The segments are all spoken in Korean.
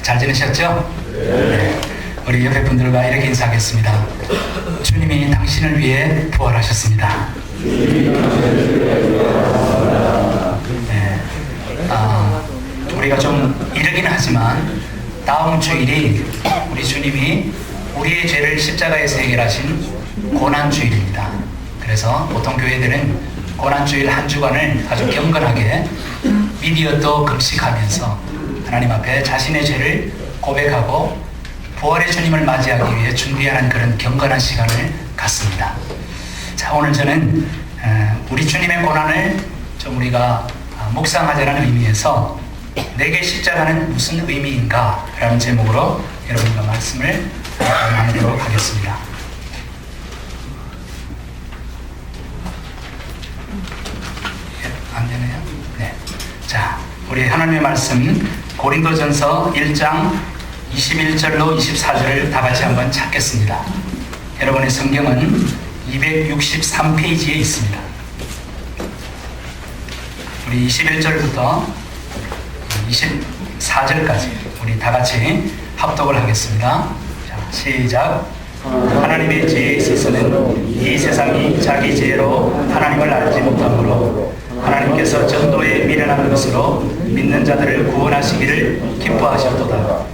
잘 지내셨죠? 네. 우리 옆에 분들과 이렇게 인사하겠습니다. 주님이 당신을 위해 부활하셨습니다. 네. 우리가 좀 이르긴 하지만 다음 주일이 우리 주님이 우리의 죄를 십자가에서 해결하신 고난주일입니다. 그래서 보통 교회들은 고난주일 한 주간을 아주 경건하게 미디어도 금식하면서 하나님 앞에 자신의 죄를 고백하고 부활의 주님을 맞이하기 위해 준비하는 그런 경건한 시간을 갖습니다. 자, 오늘 저는 우리 주님의 고난을 좀 우리가 묵상하자는 의미에서 내게 십자가는 무슨 의미인가? 라는 제목으로 여러분과 말씀을 나누도록 하겠습니다. 안 되네요. 네. 자, 우리 하나님의 말씀 고린도전서 1장 21절로 24절을 다 같이 한번 찾겠습니다. 여러분의 성경은 263페이지에 있습니다. 우리 21절부터 24절까지 우리 다 같이 합독을 하겠습니다. 자, 시작. 하나님의 지혜에 있어서는 이 세상이 자기 지혜로 하나님을 알지 못하므로 하나님께서 전도에 미련한 것으로 믿는 자들을 구원하시기를 기뻐하셨도다.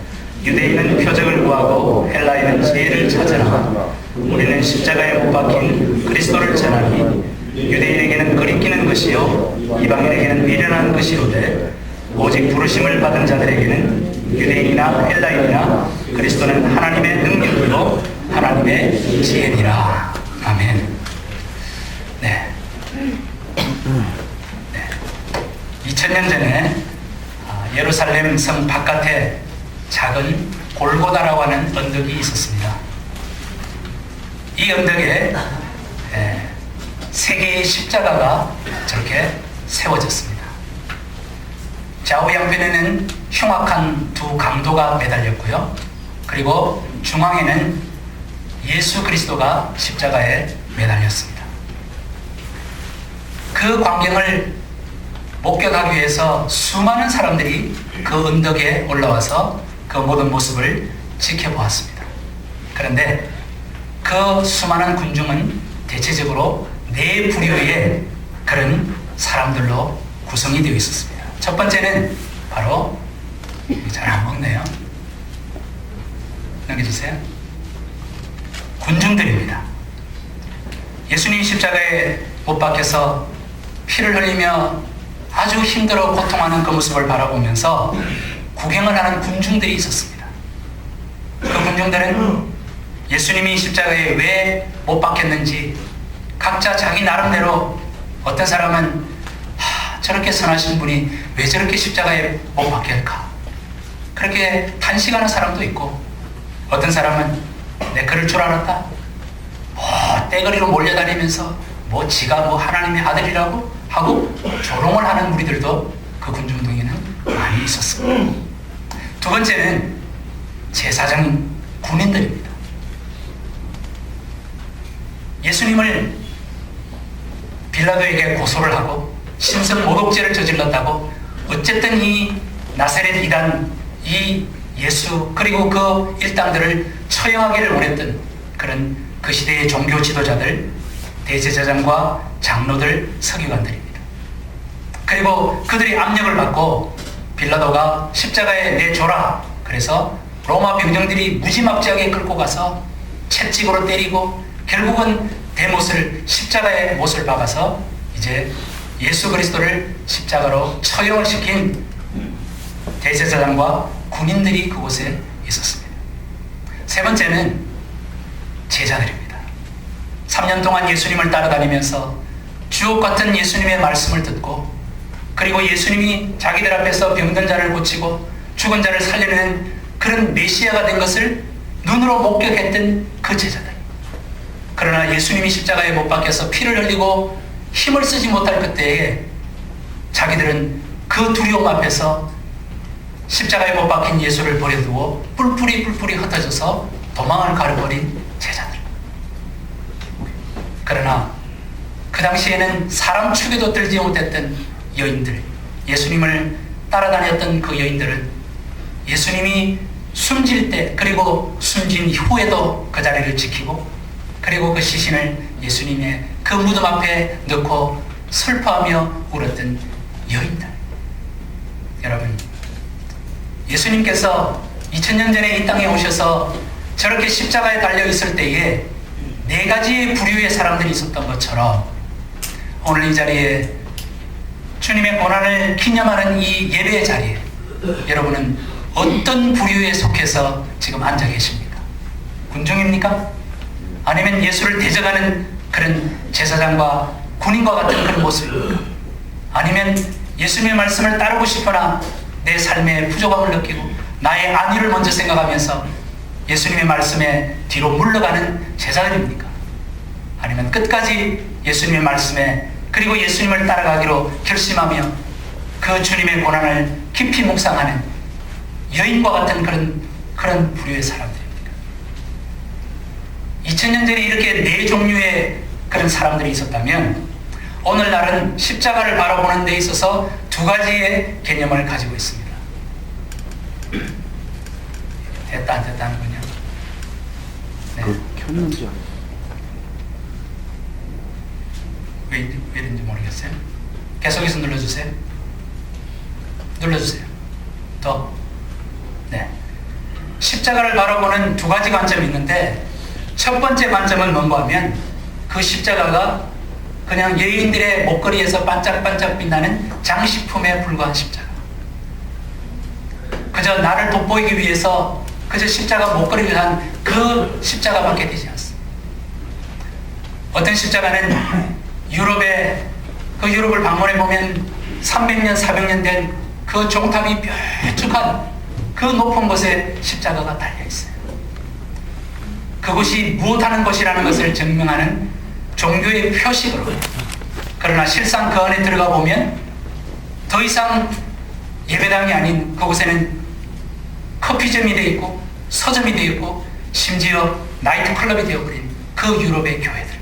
유대인은 표적을 구하고 헬라인은 지혜를 찾으나 우리는 십자가에 못 박힌 그리스도를 전하니 유대인에게는 거리끼는 것이요 이방인에게는 미련한 것이로되 오직 부르심을 받은 자들에게는 유대인이나 헬라인이나 그리스도는 하나님의 능력이요 하나님의 지혜니라. 아멘. 네. 2000년 전에 예루살렘 성 바깥에 작은 골고다라고 하는 언덕이 있었습니다. 이 언덕에 세 개의 십자가가 저렇게 세워졌습니다. 좌우 양편에는 흉악한 두 강도가 매달렸고요. 그리고 중앙에는 예수 그리스도가 십자가에 매달렸습니다. 그 광경을 목격하기 위해서 수많은 사람들이 그 언덕에 올라와서 그 모든 모습을 지켜보았습니다. 그런데 그 수많은 군중은 대체적으로 네 부류의 그런 사람들로 구성이 되어 있었습니다. 첫 번째는 바로 잘 안 먹네요. 넘겨주세요. 군중들입니다. 예수님 십자가에 못 박혀서 피를 흘리며 아주 힘들어 고통하는 그 모습을 바라보면서 구경을 하는 군중들이 있었습니다. 그 군중들은 예수님이 십자가에 왜 못 박혔는지 각자 자기 나름대로 어떤 사람은 저렇게 선하신 분이 왜 저렇게 십자가에 못 박힐까? 그렇게 탄식하는 사람도 있고 어떤 사람은 내 그럴 줄 알았다. 떼거리로 몰려다니면서 지가 하나님의 아들이라고 하고 조롱을 하는 무리들도 그 군중동에는 많이 있었습니다. 두 번째는 제사장 군인들입니다. 예수님을 빌라도에게 고소를 하고 신성 모독죄를 저질렀다고 어쨌든 이 나사렛 이단 이 예수 그리고 그 일당들을 처형하기를 원했던 그런 그 시대의 종교 지도자들 대제사장과 장로들 서기관들입니다. 그리고 그들이 압력을 받고 빌라도가 십자가에 내줘라 그래서 로마 병정들이 무지막지하게 끌고 가서 채찍으로 때리고 결국은 대못을 십자가에 못을 박아서 이제 예수 그리스도를 십자가로 처형을 시킨 대제사장과 군인들이 그곳에 있었습니다. 세 번째는 제자들입니다. 3년 동안 예수님을 따라다니면서 주옥 같은 예수님의 말씀을 듣고 그리고 예수님이 자기들 앞에서 병든 자를 고치고 죽은 자를 살려내는 그런 메시아가 된 것을 눈으로 목격했던 그 제자들. 그러나 예수님이 십자가에 못 박혀서 피를 흘리고 힘을 쓰지 못할 그때에 자기들은 그 두려움 앞에서 십자가에 못 박힌 예수를 버려두고 뿔뿔이 흩어져서 도망을 가려버린 제자들. 그러나 그 당시에는 사람 축에도 들지 못했던 여인들, 예수님을 따라다녔던 그 여인들은 예수님이 숨질 때 그리고 숨진 후에도 그 자리를 지키고 그리고 그 시신을 예수님의 그 무덤 앞에 넣고 슬퍼하며 울었던 여인들. 여러분, 예수님께서 2000년 전에 이 땅에 오셔서 저렇게 십자가에 달려 있을 때에 4가지의 부류의 사람들이 있었던 것처럼 오늘 이 자리에 주님의 고난을 기념하는 이 예배의 자리에 여러분은 어떤 부류에 속해서 지금 앉아 계십니까? 군중입니까? 아니면 예수를 대적하는 그런 제사장과 군인과 같은 그런 모습입니까? 아니면 예수님의 말씀을 따르고 싶으나 내 삶의 부족함을 느끼고 나의 안위를 먼저 생각하면서 예수님의 말씀에 뒤로 물러가는 제자들입니까? 아니면 끝까지 예수님의 말씀에 그리고 예수님을 따라가기로 결심하며 그 주님의 고난을 깊이 묵상하는 여인과 같은 그런 부류의 사람들입니까? 2000년 전에 이렇게 4종류의 그런 사람들이 있었다면 오늘날은 십자가를 바라보는 데 있어서 2가지의 개념을 가지고 있습니다. 됐다 안 됐다 하는군요. 네. 켰는지 왜인지 모르겠어요. 계속해서 눌러주세요. 눌러주세요. 더. 네. 십자가를 바라보는 2가지 관점이 있는데 첫 번째 관점은 뭔가 하면 그 십자가가 그냥 여인들의 목걸이에서 반짝반짝 빛나는 장식품에 불과한 십자가. 그저 나를 돋보이기 위해서 그저 십자가 목걸이를 한 그 십자가밖에 되지 않습니다. 어떤 십자가는 유럽을 방문해 보면 300년, 400년 된 그 종탑이 뾰족한 그 높은 곳에 십자가가 달려 있어요. 그곳이 무엇하는 곳이라는 것을 증명하는 종교의 표식으로. 그러나 실상 그 안에 들어가 보면 더 이상 예배당이 아닌 그곳에는 커피점이 되어 있고 서점이 되어 있고 심지어 나이트클럽이 되어버린 그 유럽의 교회들.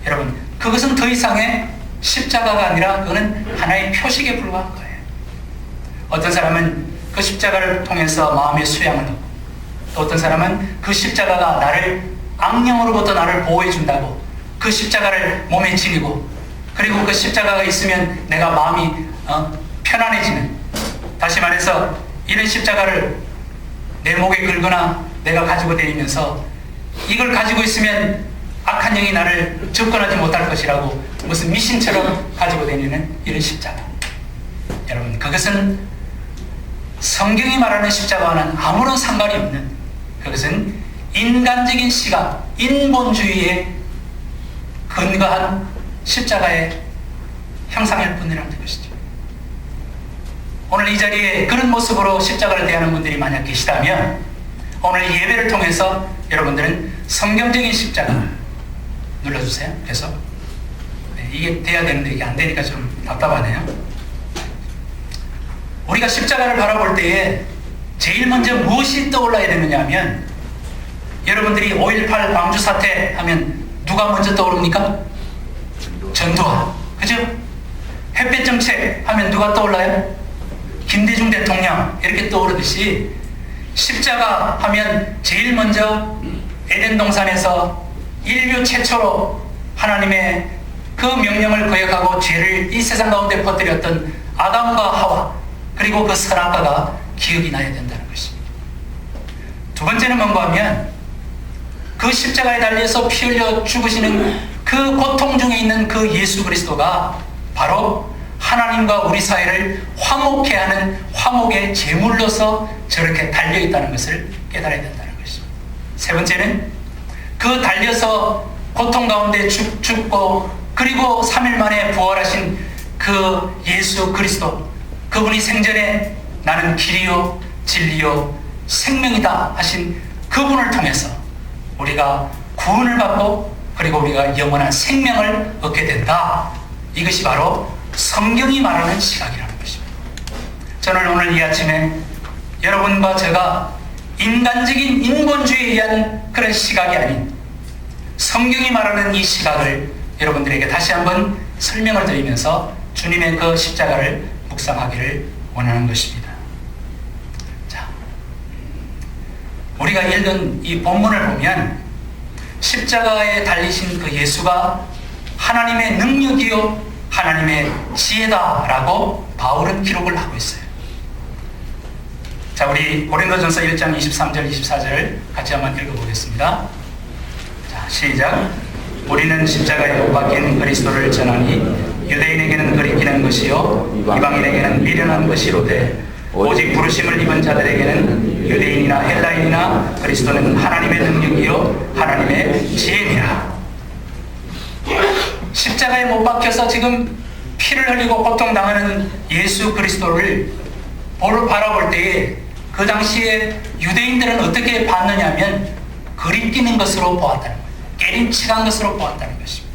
여러분, 그것은 더 이상의 십자가가 아니라 그거는 하나의 표식에 불과한 거예요. 어떤 사람은 그 십자가를 통해서 마음의 수양을 얻고 또 어떤 사람은 그 십자가가 나를 악령으로부터 나를 보호해 준다고 그 십자가를 몸에 지니고 그리고 그 십자가가 있으면 내가 마음이 편안해지는, 다시 말해서 이런 십자가를 내 목에 걸거나 내가 가지고 다니면서 이걸 가지고 있으면 악한 영이 나를 접근하지 못할 것이라고 무슨 미신처럼 가지고 다니는 이런 십자가. 여러분, 그것은 성경이 말하는 십자가와는 아무런 상관이 없는, 그것은 인간적인 시각, 인본주의에 근거한 십자가의 형상일 뿐이라는 것이죠. 오늘 이 자리에 그런 모습으로 십자가를 대하는 분들이 만약 계시다면 오늘 이 예배를 통해서 여러분들은 성경적인 십자가 눌러주세요. 계속. 네, 이게 돼야 되는데 이게 안 되니까 좀 답답하네요. 우리가 십자가를 바라볼 때에 제일 먼저 무엇이 떠올라야 되느냐 하면, 여러분들이 5.18 광주 사태 하면 누가 먼저 떠오릅니까? 전두환. 그죠? 햇볕 정책 하면 누가 떠올라요? 김대중 대통령. 이렇게 떠오르듯이 십자가 하면 제일 먼저 에덴 동산에서 인류 최초로 하나님의 그 명령을 거역하고 죄를 이 세상 가운데 퍼뜨렸던 아담과 하와, 그리고 그 선악과가 기억이 나야 된다는 것입니다. 두 번째는 뭔가 하면 그 십자가에 달려서 피 흘려 죽으시는 그 고통 중에 있는 그 예수 그리스도가 바로 하나님과 우리 사이를 화목케 하는 화목의 제물로서 저렇게 달려있다는 것을 깨달아야 된다는 것입니다. 세 번째는 그 달려서 고통 가운데 죽고 그리고 3일 만에 부활하신 그 예수 그리스도, 그분이 생전에 나는 길이요 진리요 생명이다 하신 그분을 통해서 우리가 구원을 받고 그리고 우리가 영원한 생명을 얻게 된다. 이것이 바로 성경이 말하는 시각이라는 것입니다. 저는 오늘 이 아침에 여러분과 제가 인간적인 인본주의에 의한 그런 시각이 아닌 성경이 말하는 이 시각을 여러분들에게 다시 한번 설명을 드리면서 주님의 그 십자가를 묵상하기를 원하는 것입니다. 우리가 읽은 이 본문을 보면 십자가에 달리신 그 예수가 하나님의 능력이요 하나님의 지혜다라고 바울은 기록을 하고 있어요. 자, 우리 고린도전서 1장 23절 24절을 같이 한번 읽어보겠습니다. 자, 시작. 우리는 십자가에 못 박힌 그리스도를 전하니 유대인에게는 그리키는 것이요 이방인에게는 미련한 것이로되 오직 부르심을 입은 자들에게는 유대인이나 헬라인이나 그리스도는 하나님의 능력이요 하나님의 지혜니라. 십자가에 못 박혀서 지금 피를 흘리고 고통당하는 예수 그리스도를 바라볼 때에 그 당시에 유대인들은 어떻게 봤느냐면 그리끼는 것으로 보았다는 거예요. 깨림칙한 것으로 보았다는 것입니다.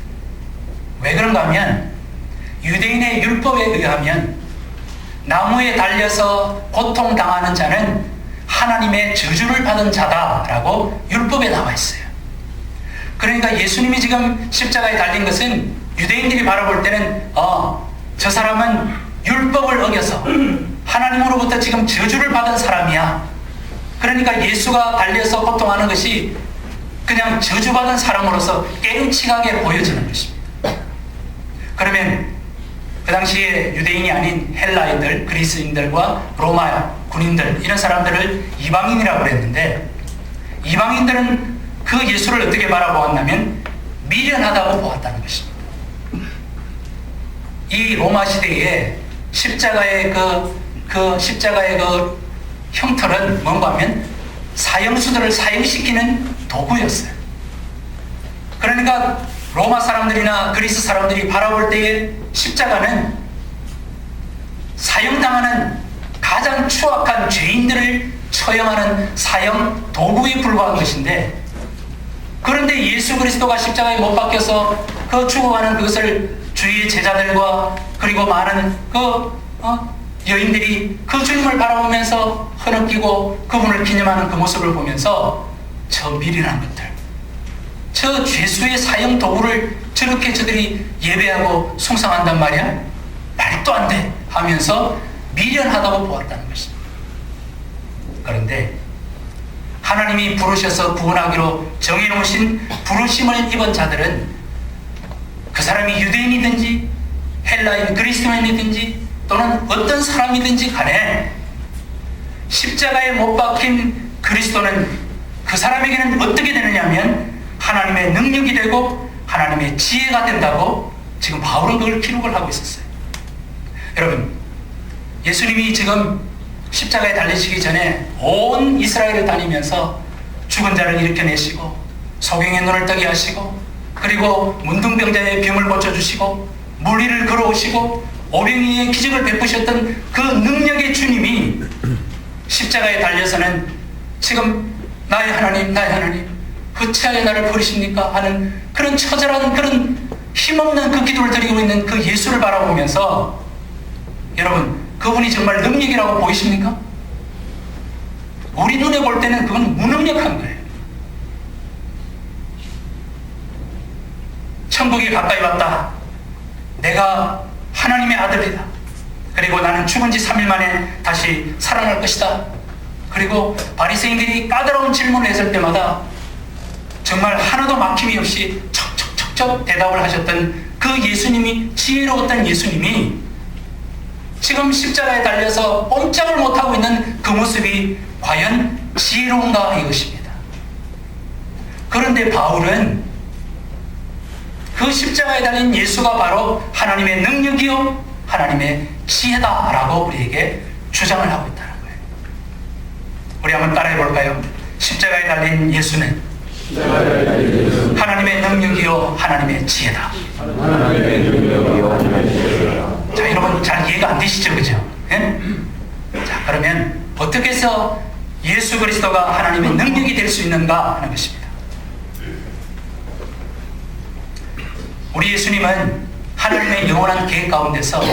왜 그런가 하면 유대인의 율법에 의하면 나무에 달려서 고통당하는 자는 하나님의 저주를 받은 자다라고 율법에 나와 있어요. 그러니까 예수님이 지금 십자가에 달린 것은 유대인들이 바라볼 때는 저 사람은 율법을 어겨서 하나님으로부터 지금 저주를 받은 사람이야. 그러니까 예수가 달려서 고통하는 것이 그냥 저주받은 사람으로서 깨름칙하게 보여지는 것입니다. 그러면 그 당시에 유대인이 아닌 헬라인들, 그리스인들과 로마 군인들 이런 사람들을 이방인이라고 그랬는데 이방인들은 그 예수를 어떻게 바라보았냐면 미련하다고 보았다는 것입니다. 이 로마 시대에 십자가의 십자가의 형틀은 뭔가 하면 사형수들을 사형시키는 도구였어요. 그러니까 로마 사람들이나 그리스 사람들이 바라볼 때에 십자가는 사형당하는 가장 추악한 죄인들을 처형하는 사형 도구에 불과한 것인데, 그런데 예수 그리스도가 십자가에 못 박혀서 그 죽어가는 그것을 주위의 제자들과 그리고 많은 여인들이 그 주님을 바라보면서 흐느끼고 그분을 기념하는 그 모습을 보면서 저 미련한 것들, 저 죄수의 사형 도구를 저렇게 저들이 예배하고 숭상한단 말이야? 말도 안 돼 하면서 미련하다고 보았다는 것입니다. 그런데 하나님이 부르셔서 구원하기로 정해놓으신 부르심을 입은 자들은 그 사람이 유대인이든지 헬라인 그리스도인이든지 또는 어떤 사람이든지 간에 십자가에 못 박힌 그리스도는 그 사람에게는 어떻게 되느냐 하면 하나님의 능력이 되고 하나님의 지혜가 된다고 지금 바울은 그걸 기록을 하고 있었어요. 여러분, 예수님이 지금 십자가에 달리시기 전에 온 이스라엘을 다니면서 죽은 자를 일으켜내시고 소경의 눈을 뜨게 하시고 그리고 문둥병자의 병을 고쳐주시고 물 위를 걸어오시고 오병이의 기적을 베푸셨던 그 능력의 주님이 십자가에 달려서는 지금 나의 하나님 나의 하나님 어찌하여 나를 버리십니까 하는 그런 처절한 그런 힘없는 그 기도를 드리고 있는 그 예수를 바라보면서 여러분, 그분이 정말 능력이라고 보이십니까? 우리 눈에 볼 때는 그건 무능력한 거예요. 천국이 가까이 왔다. 내가 하나님의 아들이다. 그리고 나는 죽은 지 3일 만에 다시 살아날 것이다. 그리고 바리새인들이 까다로운 질문을 했을 때마다 정말 하나도 막힘이 없이 척척척척 대답을 하셨던 그 예수님이, 지혜로웠던 예수님이 지금 십자가에 달려서 꼼짝을 못하고 있는 그 모습이 과연 지혜로운가 이것입니다. 그런데 바울은 그 십자가에 달린 예수가 바로 하나님의 능력이요 하나님의 지혜다라고 우리에게 주장을 하고 있다는 거예요. 우리 한번 따라해 볼까요? 십자가에 달린 예수는 하나님의 능력이요 하나님의 지혜다. 자, 여러분 잘 이해가 안 되시죠? 그죠? 예? 자, 그러면 어떻게 해서 예수 그리스도가 하나님의 능력이 될 수 있는가 하는 것입니다. 우리 예수님은 하나님의 영원한 계획 가운데서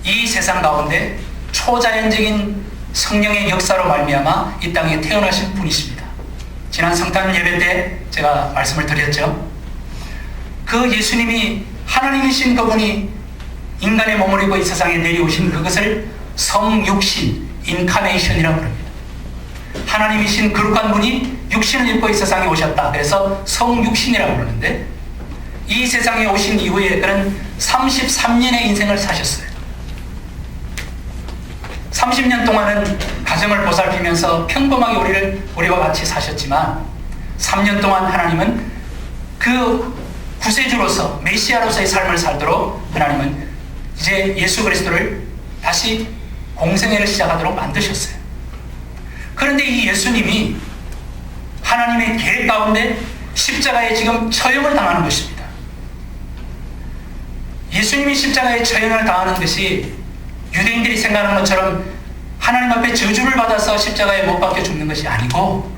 이 세상 가운데 초자연적인 성령의 역사로 말미암아 이 땅에 태어나신 분이십니다. 지난 성탄 예배 때 제가 말씀을 드렸죠. 그 예수님이 하나님이신 그분이 인간의 몸을 입고 이 세상에 내려오신 그것을 성육신, 인카네이션이라고 합니다. 하나님이신 거룩한 분이 육신을 입고 이 세상에 오셨다. 그래서 성육신이라고 부르는데, 이 세상에 오신 이후에 그는 33년의 인생을 사셨어요. 30년 동안은 가정을 보살피면서 평범하게 우리와 같이 사셨지만, 3년 동안 하나님은 그 구세주로서 메시아로서의 삶을 살도록 하나님은 이제 예수 그리스도를 다시 공생애를 시작하도록 만드셨어요. 그런데 이 예수님이 하나님의 계획 가운데 십자가에 지금 처형을 당하는 것입니다. 예수님이 십자가에 처형을 당하는 것이 유대인들이 생각하는 것처럼 하나님 앞에 저주를 받아서 십자가에 못 박혀 죽는 것이 아니고,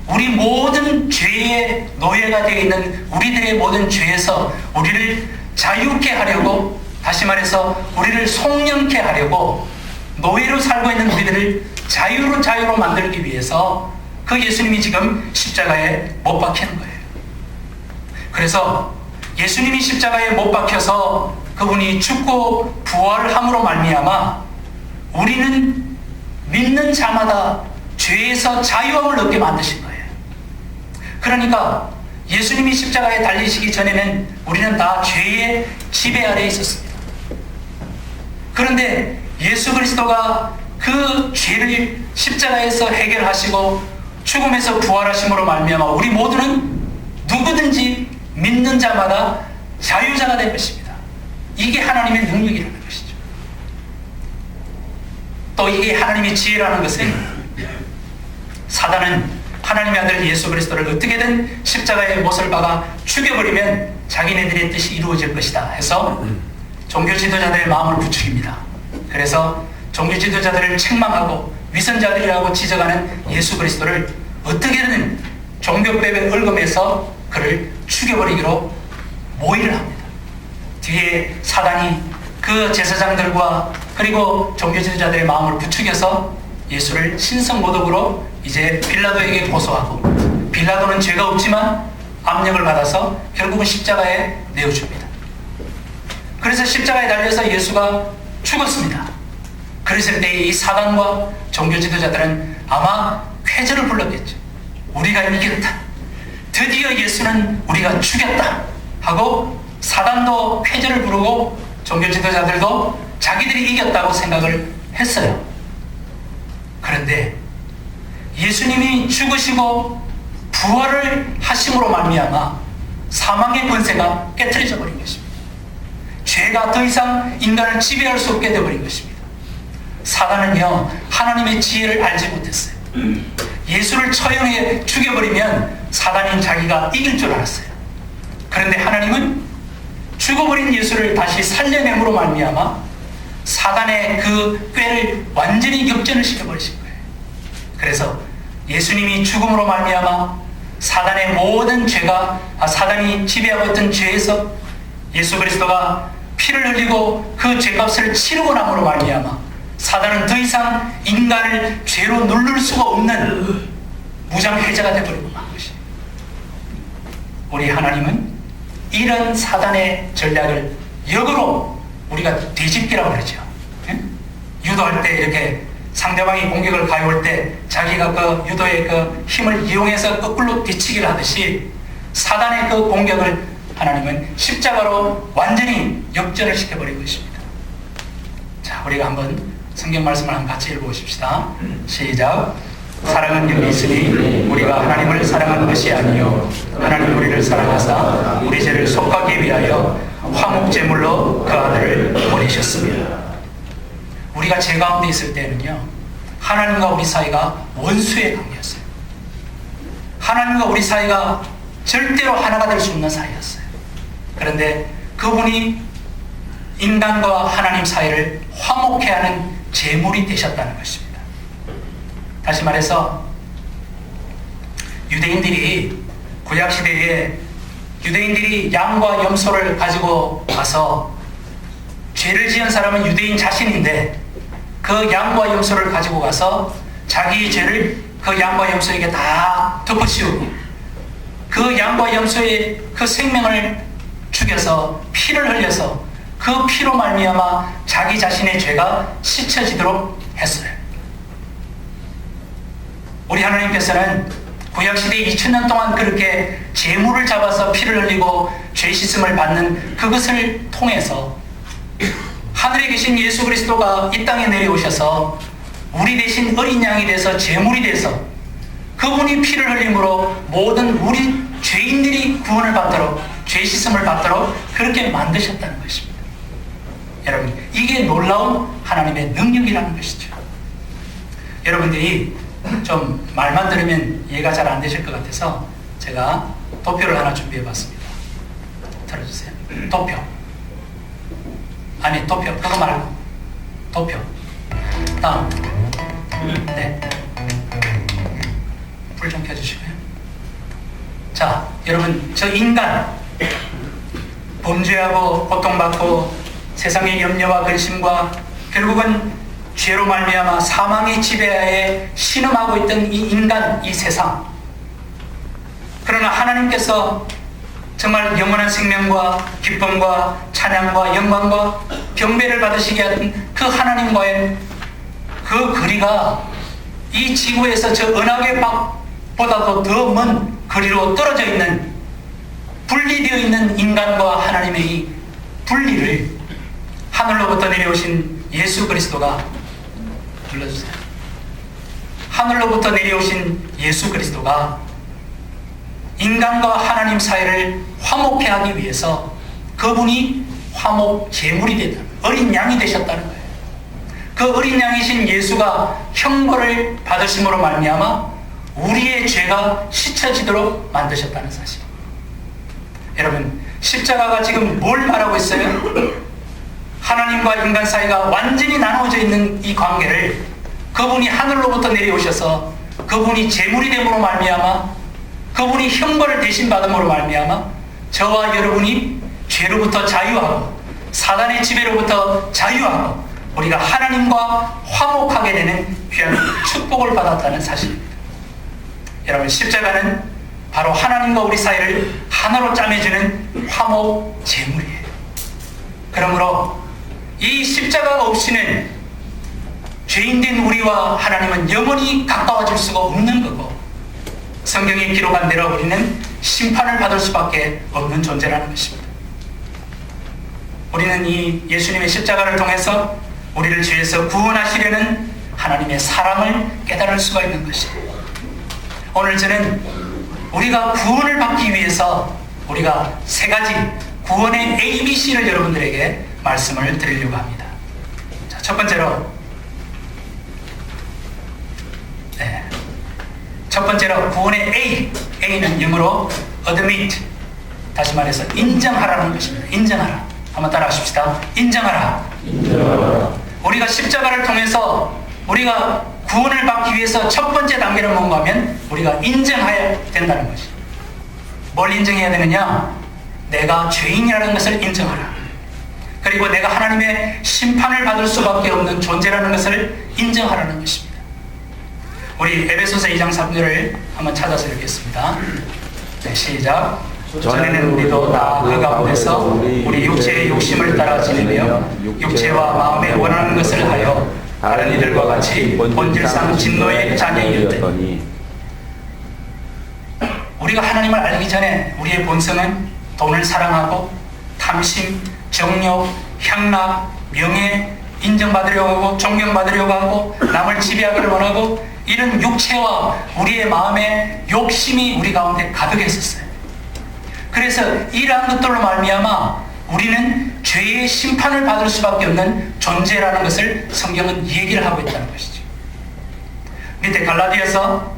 우리 모든 죄의 노예가 되어 있는 우리들의 모든 죄에서 우리를 자유케 하려고, 다시 말해서 우리를 송영케 하려고, 노예로 살고 있는 우리들을 자유로 만들기 위해서 그 예수님이 지금 십자가에 못 박히는 거예요. 그래서 예수님이 십자가에 못 박혀서 그분이 죽고 부활함으로 말미암아 우리는 믿는 자마다 죄에서 자유함을 얻게 만드신 거예요. 그러니까 예수님이 십자가에 달리시기 전에는 우리는 다 죄의 지배 아래에 있었습니다. 그런데 예수 그리스도가 그 죄를 십자가에서 해결하시고 죽음에서 부활하심으로 말미암아 우리 모두는 누구든지 믿는 자마다 자유자가 된 것입니다. 이게 하나님의 능력이라는 것이죠. 또 이게 하나님의 지혜라는 것은, 사단은 하나님의 아들 예수 그리스도를 어떻게든 십자가에 못을 박아 죽여버리면 자기네들의 뜻이 이루어질 것이다 해서 종교 지도자들의 마음을 부추깁니다. 그래서 종교 지도자들을 책망하고 위선자들이라고 지적하는 예수 그리스도를 어떻게든 종교법에 얽으면서 그를 죽여버리기로 모의를 합니다. 뒤에 사단이 그 제사장들과 그리고 종교 지도자들의 마음을 부추겨서 예수를 신성모독으로 이제 빌라도에게 고소하고, 빌라도는 죄가 없지만 압력을 받아서 결국은 십자가에 내어줍니다. 그래서 십자가에 달려서 예수가 죽었습니다. 그랬을 때 이 사단과 종교 지도자들은 아마 쾌재를 불렀겠죠. 우리가 이겼다. 드디어 예수는 우리가 죽였다 하고 사단도 쾌재를 부르고 종교 지도자들도 자기들이 이겼다고 생각을 했어요. 그런데 예수님이 죽으시고 부활을 하심으로 말미암아 사망의 권세가 깨트려져 버린 것입니다. 죄가 더 이상 인간을 지배할 수 없게 되어버린 것입니다. 사단은요, 하나님의 지혜를 알지 못했어요. 예수를 처형해 죽여버리면 사단인 자기가 이길 줄 알았어요. 그런데 하나님은 죽어버린 예수를 다시 살려냄으로 말미암아 사단의 그 꾀를 완전히 역전을 시켜버리신 거예요. 그래서 예수님이 죽음으로 말미암아 사단의 모든 죄가, 사단이 지배하고 있던 죄에서 예수 그리스도가 피를 흘리고 그 죄값을 치르고 남으로 말미암아 사단은 더 이상 인간을 죄로 누를 수가 없는 무장해제가 되어버리고 만 것입니다. 우리 하나님은 이런 사단의 전략을 역으로 우리가 뒤집기라고 그러죠. 유도할 때 이렇게 상대방이 공격을 가해올 때 자기가 그 유도의 그 힘을 이용해서 거꾸로 뒤치기를 하듯이 사단의 그 공격을 하나님은 십자가로 완전히 역전을 시켜버린 것입니다. 자, 우리가 한번 성경 말씀을 한번 같이 읽어보십시다. 시작. 사랑은 여기 있으니 우리가 하나님을 사랑하는 것이 아니요 하나님 우리를 사랑하사 우리 죄를 속하기 위하여 화목제물로 그 아들을 보내셨습니다. 우리가 죄 가운데 있을 때는요, 하나님과 우리 사이가 원수의 관계였어요. 하나님과 우리 사이가 절대로 하나가 될 수 없는 사이였어요. 그런데 그분이 인간과 하나님 사이를 화목케 하는 제물이 되셨다는 것입니다. 다시 말해서 유대인들이 구약시대에 유대인들이 양과 염소를 가지고 가서 죄를 지은 사람은 유대인 자신인데 그 양과 염소를 가지고 가서 자기의 죄를 그 양과 염소에게 다 덮어씌우고 그 양과 염소의 그 생명을 죽여서 피를 흘려서 그 피로 말미암아 자기 자신의 죄가 씻혀지도록 했어요. 하나님께서는 구약시대 2000년 동안 그렇게 제물을 잡아서 피를 흘리고 죄 씻음을 받는 그것을 통해서 하늘에 계신 예수 그리스도가 이 땅에 내려오셔서 우리 대신 어린 양이 돼서 제물이 돼서 그분이 피를 흘림으로 모든 우리 죄인들이 구원을 받도록 죄 씻음을 받도록 그렇게 만드셨다는 것입니다. 여러분, 이게 놀라운 하나님의 능력이라는 것이죠. 여러분들이 좀 말만 들으면 이해가 잘 안 되실 것 같아서 제가 도표를 하나 준비해 봤습니다. 들어주세요. 도표. 아니, 도표. 그거 말고. 도표. 다음. 네. 불 좀 켜주시고요. 자, 여러분, 저 인간 범죄하고 고통받고 세상의 염려와 근심과 결국은 죄로 말미암아 사망의 지배하에 신음하고 있던 이 인간, 이 세상. 그러나 하나님께서 정말 영원한 생명과 기쁨과 찬양과 영광과 경배를 받으시게 한 그 하나님과의 그 거리가 이 지구에서 저 은하계 밖보다도 더 먼 거리로 떨어져 있는, 분리되어 있는 인간과 하나님의 이 분리를 하늘로부터 내려오신 예수 그리스도가, 불러주세요. 하늘로부터 내려오신 예수 그리스도가 인간과 하나님 사이를 화목케 하기 위해서 그분이 화목 제물이 되다, 어린 양이 되셨다는 거예요. 그 어린 양이신 예수가 형벌을 받으심으로 말미암아 우리의 죄가 씻어지도록 만드셨다는 사실. 여러분, 십자가가 지금 뭘 말하고 있어요? 하나님과 인간 사이가 완전히 나누어져 있는 이 관계를 그분이 하늘로부터 내려오셔서 그분이 제물이 됨으로 말미암아 그분이 형벌을 대신 받음으로 말미암아 저와 여러분이 죄로부터 자유하고 사단의 지배로부터 자유하고 우리가 하나님과 화목하게 되는 귀한 축복을 받았다는 사실입니다. 여러분, 십자가는 바로 하나님과 우리 사이를 하나로 짜매주는 화목 제물이에요. 그러므로 이 십자가가 없이는 죄인된 우리와 하나님은 영원히 가까워질 수가 없는 거고, 성경에 기록한 대로 우리는 심판을 받을 수밖에 없는 존재라는 것입니다. 우리는 이 예수님의 십자가를 통해서 우리를 죄에서 구원하시려는 하나님의 사랑을 깨달을 수가 있는 것입니다. 오늘 저는 우리가 구원을 받기 위해서 우리가 세 가지 구원의 ABC를 여러분들에게 말씀을 드리려고 합니다. 자, 첫 번째로, 첫 번째로 구원의 A는 영어로 admit, 다시 말해서 인정하라는 것입니다. 인정하라. 한번 따라 하십시다. 인정하라. 우리가 십자가를 통해서 우리가 구원을 받기 위해서 첫 번째 단계는 뭔가 하면 우리가 인정해야 된다는 것이. 뭘 인정해야 되느냐? 내가 죄인이라는 것을 인정하라. 그리고 내가 하나님의 심판을 받을 수밖에 없는 존재라는 것을 인정하라는 것입니다. 우리 에베소서 2장 3절을 한번 찾아서 읽겠습니다. 네, 시작. 전에는 우리도 다 그 가운데서 우리 육체의 욕심을 따라 지내며 육체와 마음에 원하는 것을 하여 다른 이들과 같이 본질상 진노의 자녀이었더니. 우리가 하나님을 알기 전에 우리의 본성은 돈을 사랑하고 탐심, 정욕, 향락, 명예, 인정받으려고 하고 존경받으려고 하고 남을 지배하기를 원하고 이런 육체와 우리의 마음의 욕심이 우리 가운데 가득했었어요. 그래서 이러한 것들로 말미암아 우리는 죄의 심판을 받을 수밖에 없는 존재라는 것을 성경은 얘기를 하고 있다는 것이죠. 밑에 갈라디아서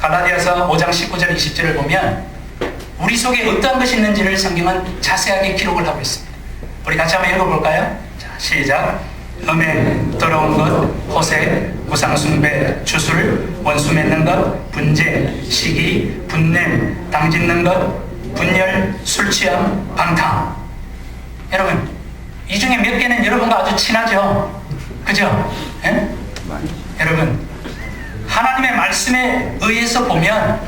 5장 19절 20절을 보면 우리 속에 어떠한 것이 있는지를 성경은 자세하게 기록을 하고 있습니다. 우리 같이 한번 읽어볼까요? 자, 시작. 음행, 더러운 것, 호색, 우상숭배, 주술, 원수 맺는 것, 분재, 시기, 분냄, 당짓는 것, 분열, 술취함, 방탕. 여러분, 이 중에 몇 개는 여러분과 아주 친하죠? 그죠? 예? 여러분, 하나님의 말씀에 의해서 보면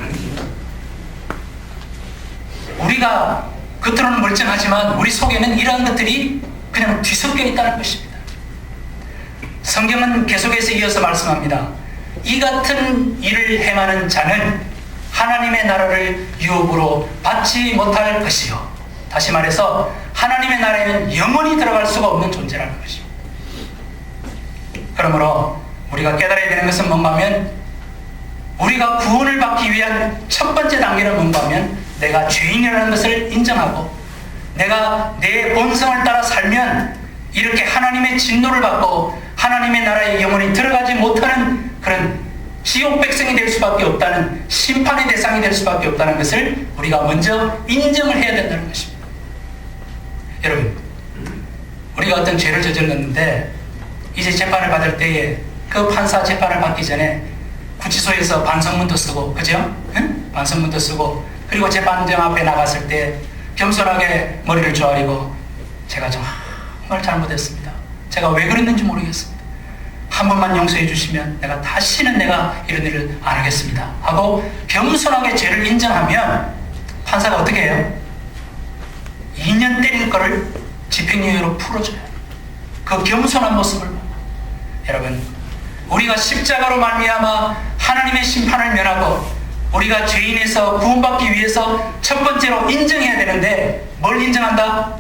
우리가 겉으로는 멀쩡하지만 우리 속에는 이러한 것들이 그냥 뒤섞여 있다는 것입니다. 성경은 계속해서 이어서 말씀합니다. 이 같은 일을 행하는 자는 하나님의 나라를 유업으로 받지 못할 것이요. 다시 말해서 하나님의 나라에는 영원히 들어갈 수가 없는 존재라는 것입니다. 그러므로 우리가 깨달아야 되는 것은 뭔가 하면, 우리가 구원을 받기 위한 첫 번째 단계는 뭔가 하면, 내가 죄인이라는 것을 인정하고 내가 내 본성을 따라 살면 이렇게 하나님의 진노를 받고 하나님의 나라에 영원히 들어가지 못하는 그런 지옥 백성이 될 수밖에 없다는, 심판의 대상이 될 수밖에 없다는 것을 우리가 먼저 인정을 해야 된다는 것입니다. 여러분, 우리가 어떤 죄를 저질렀는데 이제 재판을 받을 때에 그 판사 재판을 받기 전에 구치소에서 반성문도 쓰고, 그죠? 응? 반성문도 쓰고, 그리고 재판장 앞에 나갔을 때 겸손하게 머리를 조아리고, 제가 정말 잘못했습니다. 제가 왜 그랬는지 모르겠습니다. 한 번만 용서해 주시면 내가 다시는 내가 이런 일을 안 하겠습니다 하고 겸손하게 죄를 인정하면 판사가 어떻게 해요? 2년 때릴 거를 집행유예로 풀어줘요. 그 겸손한 모습을. 여러분, 우리가 십자가로 말미암아 하나님의 심판을 면하고 우리가 죄인에서 구원받기 위해서 첫 번째로 인정해야 되는데, 뭘 인정한다?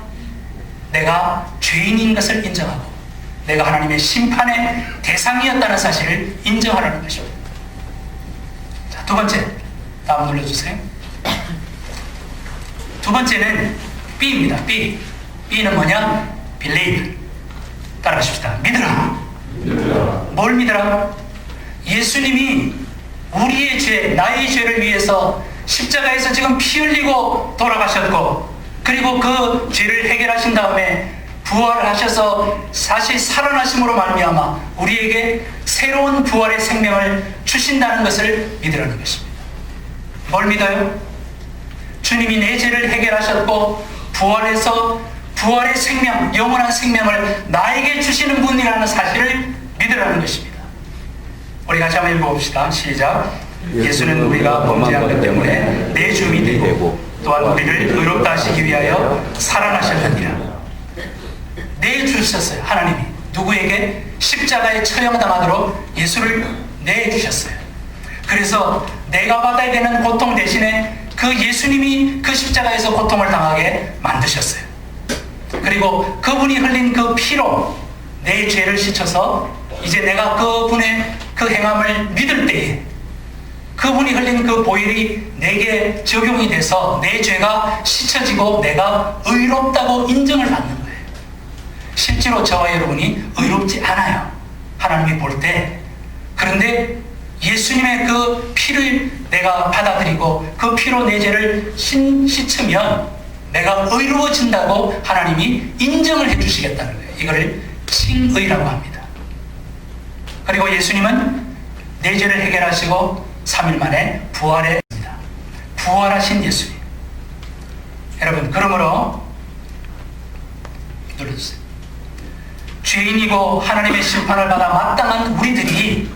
내가 죄인인 것을 인정하고 내가 하나님의 심판의 대상이었다는 사실을 인정하라는 것입니다. 자, 두 번째, 다음 눌러주세요. 두 번째는 B입니다. B. B는 뭐냐? Believe. 따라하십시다. 믿으라. 뭘 믿으라? 예수님이 우리의 죄, 나의 죄를 위해서 십자가에서 지금 피 흘리고 돌아가셨고, 그리고 그 죄를 해결하신 다음에 부활하셔서 사실 살아나심으로 말미암아 우리에게 새로운 부활의 생명을 주신다는 것을 믿으라는 것입니다. 뭘 믿어요? 주님이 내 죄를 해결하셨고 부활해서 부활의 생명, 영원한 생명을 나에게 주시는 분이라는 사실을 믿으라는 것입니다. 우리 같이 한번 읽어봅시다. 시작. 예수는 우리가 범죄한 것 때문에 내 주민이 되고 또한 우리를 의롭다 하시기 위하여 살아나셨느니라. 내주셨어요. 하나님이 누구에게? 십자가에 처형당하도록 예수를 내주셨어요. 그래서 내가 받아야 되는 고통 대신에 그 예수님이 그 십자가에서 고통을 당하게 만드셨어요. 그리고 그분이 흘린 그 피로 내 죄를 씻어서 이제 내가 그분의 그 행함을 믿을 때에 그분이 흘린 그 보혈이 내게 적용이 돼서 내 죄가 씻어지고 내가 의롭다고 인정을 받는 거예요. 실제로 저와 여러분이 의롭지 않아요, 하나님이 볼 때. 그런데 예수님의 그 피를 내가 받아들이고 그 피로 내 죄를 씻으면 내가 의로워진다고 하나님이 인정을 해주시겠다는 거예요. 이거를 칭의라고 합니다. 그리고 예수님은 내 죄를 해결하시고 3일 만에 부활했습니다. 부활하신 예수님. 여러분, 그러므로 눌러주세요. 죄인이고 하나님의 심판을 받아 마땅한 우리들이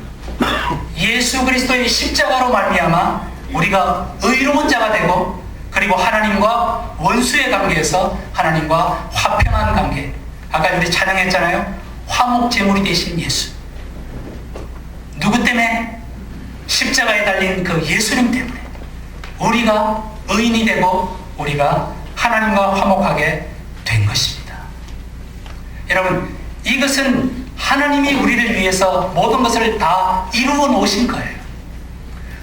예수 그리스도의 십자가로 말미암아 우리가 의로운 자가 되고, 그리고 하나님과 원수의 관계에서 하나님과 화평한 관계. 아까 우리 찬양했잖아요. 화목제물이 되신 예수. 누구 때문에? 십자가에 달린 그 예수님 때문에 우리가 의인이 되고 우리가 하나님과 화목하게 된 것입니다. 여러분, 이것은 하나님이 우리를 위해서 모든 것을 다 이루어 놓으신 거예요.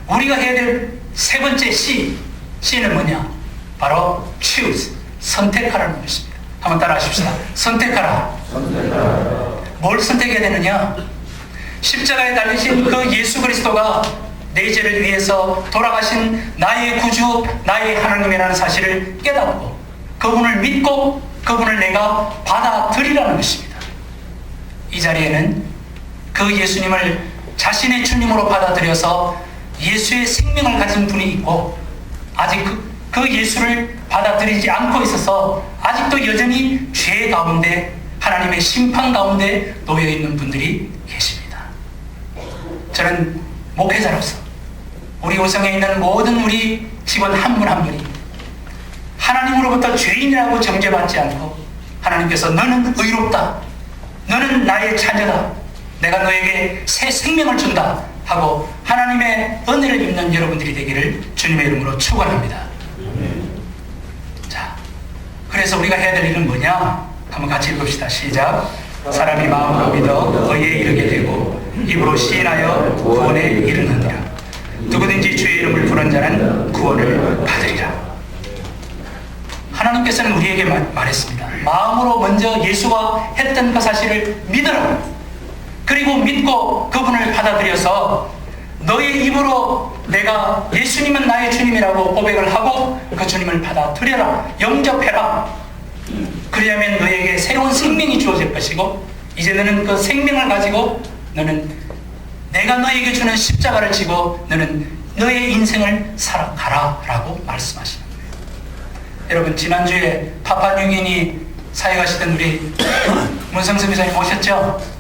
우리가 해야 될 세 번째 C는 뭐냐? 바로 choose, 선택하라는 것입니다. 한번 따라 하십시다. 선택하라. 뭘 선택해야 되느냐? 십자가에 달리신 그 예수 그리스도가 내 죄를 위해서 돌아가신 나의 구주, 나의 하나님이라는 사실을 깨닫고 그분을 믿고 그분을 내가 받아들이라는 것입니다. 이 자리에는 그 예수님을 자신의 주님으로 받아들여서 예수의 생명을 가진 분이 있고, 아직 그 예수를 받아들이지 않고 있어서 아직도 여전히 죄 가운데 하나님의 심판 가운데 놓여 있는 분들이 계십니다. 저는 목회자로서 우리 오성에 있는 모든 우리 직원 한 분 한 분이 하나님으로부터 죄인이라고 정죄받지 않고 하나님께서 너는 의롭다, 너는 나의 자녀다, 내가 너에게 새 생명을 준다 하고 하나님의 은혜를 입는 여러분들이 되기를 주님의 이름으로 축원합니다. 자, 그래서 우리가 해야 될 일은 뭐냐? 한번 같이 읽읍시다. 시작. 사람이 마음으로 믿어 의에 이르게 되고 입으로 시인하여 구원에 이르느니라. 누구든지 주의 이름을 부른 자는 구원을 받으리라. 하나님께서는 우리에게 말했습니다. 마음으로 먼저 예수가 했던 그 사실을 믿으라. 그리고 믿고 그분을 받아들여서 너의 입으로 내가 예수님은 나의 주님이라고 고백을 하고 그 주님을 받아들여라. 영접해라. 그러려면 너에게 새로운 생명이 주어질 것이고 이제 너는 그 생명을 가지고 너는 내가 너에게 주는 십자가를 지고 너는 너의 인생을 살아가라 라고 말씀하시는 거예요. 여러분, 지난주에 파푸아뉴기니 사역하시던 우리 문성수 교사님 오셨죠?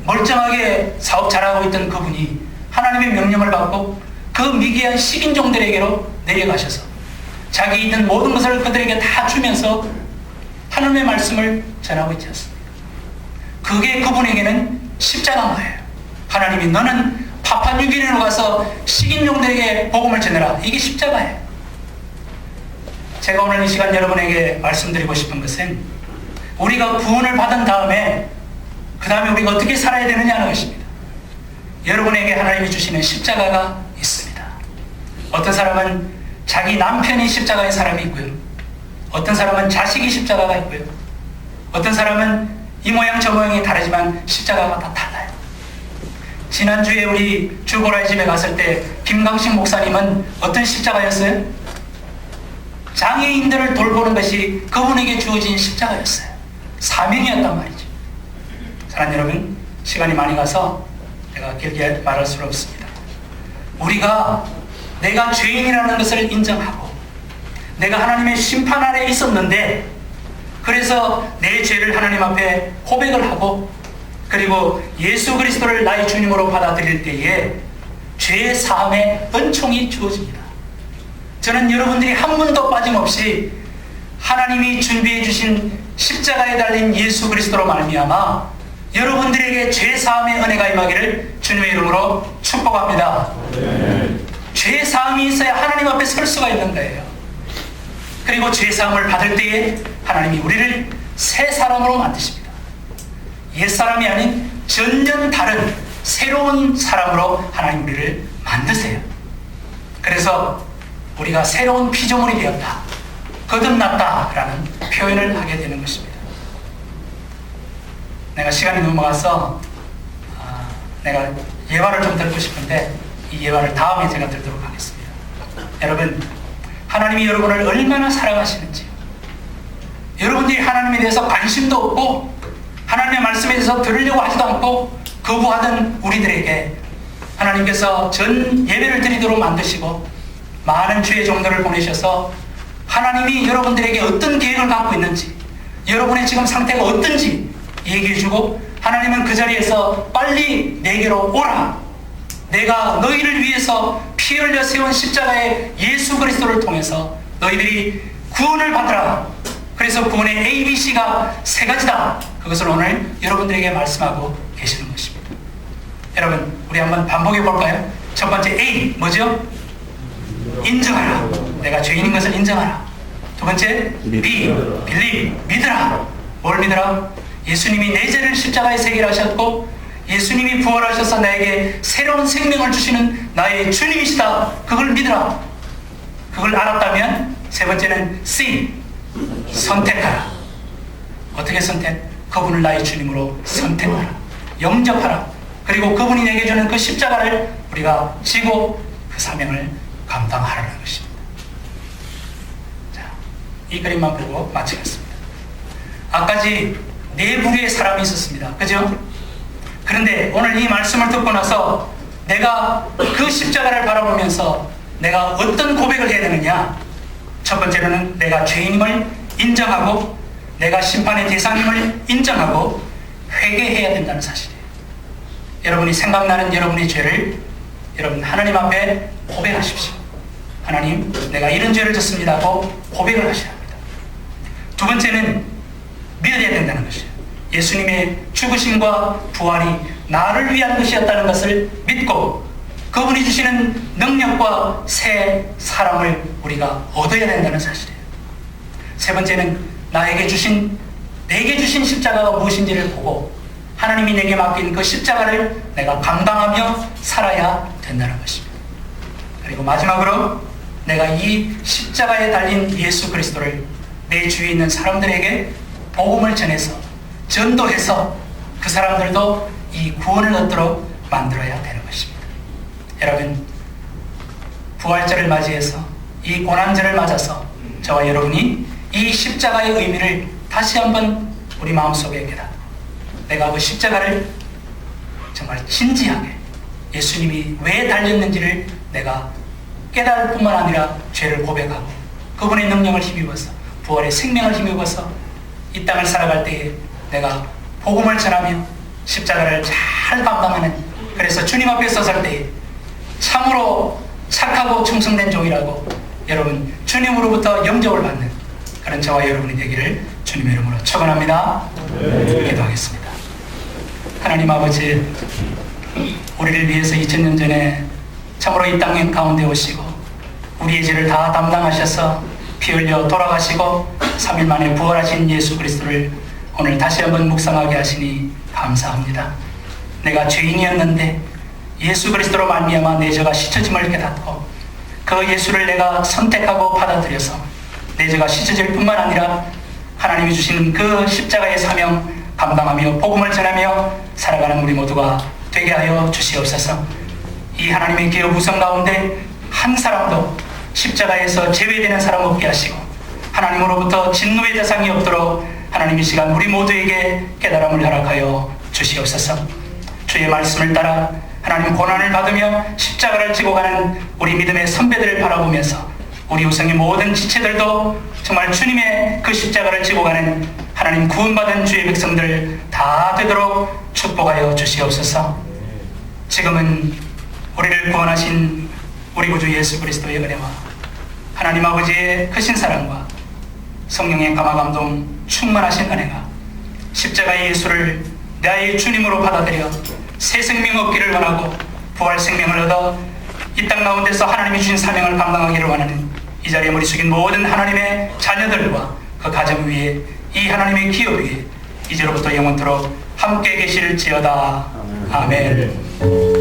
멀쩡하게 사업 잘하고 있던 그분이 하나님의 명령을 받고 그 미개한 식인종들에게로 내려가셔서 자기 있는 모든 것을 그들에게 다 주면서 하나님의 말씀을 전하고 있지 않습니까? 그게 그분에게는 십자가인 거예요. 하나님이 너는 파푸아뉴기니로 가서 식인종들에게 복음을 전해라. 이게 십자가예요. 제가 오늘 이 시간 여러분에게 말씀드리고 싶은 것은 우리가 구원을 받은 다음에 그 다음에 우리가 어떻게 살아야 되느냐는 것입니다. 여러분에게 하나님이 주시는 십자가가 있습니다. 어떤 사람은 자기 남편이 십자가의 사람이 있고요. 어떤 사람은 자식이 십자가가 있고요. 어떤 사람은 이 모양 저 모양이 다르지만 십자가가 다 달라요. 지난주에 우리 주보라의 집에 갔을 때 김강식 목사님은 어떤 십자가였어요? 장애인들을 돌보는 것이 그분에게 주어진 십자가였어요. 사명이었단 말이죠. 사랑하는 여러분, 시간이 많이 가서 제가 길게 말할 수는 없습니다. 우리가 내가 죄인이라는 것을 인정하고 내가 하나님의 심판 아래 있었는데 그래서 내 죄를 하나님 앞에 고백을 하고 그리고 예수 그리스도를 나의 주님으로 받아들일 때에 죄의 사함의 은총이 주어집니다. 저는 여러분들이 한 분도 빠짐없이 하나님이 준비해 주신 십자가에 달린 예수 그리스도로 말미암아 여러분들에게 죄 사함의 은혜가 임하기를 주님의 이름으로 축복합니다. 죄 사함이 있어야 하나님 앞에 설 수가 있는 거예요. 그리고 죄 사함을 받을 때에 하나님이 우리를 새 사람으로 만드십니다. 옛 사람이 아닌 전혀 다른 새로운 사람으로 하나님 우리를 만드세요. 그래서 우리가 새로운 피조물이 되었다, 거듭났다라는 표현을 하게 되는 것입니다. 내가 시간이 넘어가서 내가 예화를 좀 듣고 싶은데 이 예화를 다음에 제가 듣도록 하겠습니다. 여러분, 하나님이 여러분을 얼마나 사랑하시는지, 여러분들이 하나님에 대해서 관심도 없고 하나님의 말씀에 대해서 들으려고 하지도 않고 거부하던 우리들에게 하나님께서 전 예배를 드리도록 만드시고 많은 주의 종들을 보내셔서 하나님이 여러분들에게 어떤 계획을 갖고 있는지, 여러분의 지금 상태가 어떤지 얘기해주고 하나님은 그 자리에서 빨리 내게로 오라. 내가 너희를 위해서 피 흘려 세운 십자가의 예수 그리스도를 통해서 너희들이 구원을 받으라. 그래서 구원의 ABC가 세 가지다. 그것을 오늘 여러분들에게 말씀하고 계시는 것입니다. 여러분, 우리 한번 반복해 볼까요? 첫 번째 A 뭐죠? 인정하라. 내가 죄인인 것을 인정하라. 두 번째 B believe 믿으라. 뭘 믿으라? 예수님이 내 죄를 십자가에 해결하셨고 예수님이 부활하셔서 나에게 새로운 생명을 주시는 나의 주님이시다. 그걸 믿으라. 그걸 알았다면 세 번째는 C 선택하라. 어떻게 선택? 그분을 나의 주님으로 선택하라. 영접하라. 그리고 그분이 내게 주는 그 십자가를 우리가 지고 그 사명을 감당하라는 것입니다. 자, 이 그림만 보고 마치겠습니다. 아까지 네 부류의 사람이 있었습니다. 그죠? 그런데 오늘 이 말씀을 듣고 나서 내가 그 십자가를 바라보면서 내가 어떤 고백을 해야 되느냐? 첫 번째로는 내가 죄인임을 인정하고 내가 심판의 대상임을 인정하고 회개해야 된다는 사실이에요. 여러분이 생각나는 여러분의 죄를 여러분 하나님 앞에 고백하십시오. 하나님, 내가 이런 죄를 졌습니다 하고 고백을 하셔야 합니다. 두 번째는 믿어야 된다는 것이에요. 예수님의 죽으심과 부활이 나를 위한 것이었다는 것을 믿고 그분이 주시는 능력과 새 사람을 우리가 얻어야 된다는 사실이에요. 세 번째는 내게 주신 십자가가 무엇인지를 보고 하나님이 내게 맡긴 그 십자가를 내가 감당하며 살아야 된다는 것입니다. 그리고 마지막으로 내가 이 십자가에 달린 예수 그리스도를 내 주위에 있는 사람들에게 복음을 전해서 전도해서 그 사람들도 이 구원을 얻도록 만들어야 되는 것입니다. 여러분, 부활절을 맞이해서 이 고난절을 맞아서 저와 여러분이 이 십자가의 의미를 다시 한번 우리 마음속에 깨닫고 내가 그 십자가를 정말 진지하게 예수님이 왜 달렸는지를 내가 깨달을 뿐만 아니라 죄를 고백하고 그분의 능력을 힘입어서 부활의 생명을 힘입어서 이 땅을 살아갈 때에 내가 복음을 전하며 십자가를 잘 감당하는, 그래서 주님 앞에 섰을 때에 참으로 착하고 충성된 종이라고 여러분 주님으로부터 영접을 받는 그런 저와 여러분이 되기를 주님의 이름으로 축원합니다. 기도하겠습니다. 하나님 아버지, 우리를 위해서 2000년 전에 참으로 이 땅 가운데 오시고 우리의 죄를 다 담당하셔서 피 흘려 돌아가시고 3일 만에 부활하신 예수 그리스도를 오늘 다시 한번 묵상하게 하시니 감사합니다. 내가 죄인이었는데 예수 그리스도로 말미암아 내 죄가 씻어짐을 깨닫고 그 예수를 내가 선택하고 받아들여서 내 죄가 씻어질 뿐만 아니라 하나님이 주신 그 십자가의 사명 감당하며 복음을 전하며 살아가는 우리 모두가 되게 하여 주시옵소서. 이 하나님의 기업 우성 가운데 한 사람도 십자가에서 제외되는 사람 없게 하시고 하나님으로부터 진노의 대상이 없도록 하나님 이 시간 우리 모두에게 깨달음을 허락하여 주시옵소서. 주의 말씀을 따라 하나님 고난을 받으며 십자가를 지고 가는 우리 믿음의 선배들을 바라보면서 우리 우성의 모든 지체들도 정말 주님의 그 십자가를 지고 가는 하나님 구원받은 주의 백성들 다 되도록 축복하여 주시옵소서. 지금은 우리를 구원하신 우리 구주 예수 그리스도의 은혜와 하나님 아버지의 크신 사랑과 성령의 감화감동 충만하신 은혜가 십자가의 예수를 나의 주님으로 받아들여 새 생명 얻기를 원하고 부활 생명을 얻어 이 땅 가운데서 하나님이 주신 사명을 감당하기를 원하는 이 자리에 머리 숙인 모든 하나님의 자녀들과 그 가정 위에 이 하나님의 기업 위에 이제로부터 영원토록 함께 계실지어다. 아멘.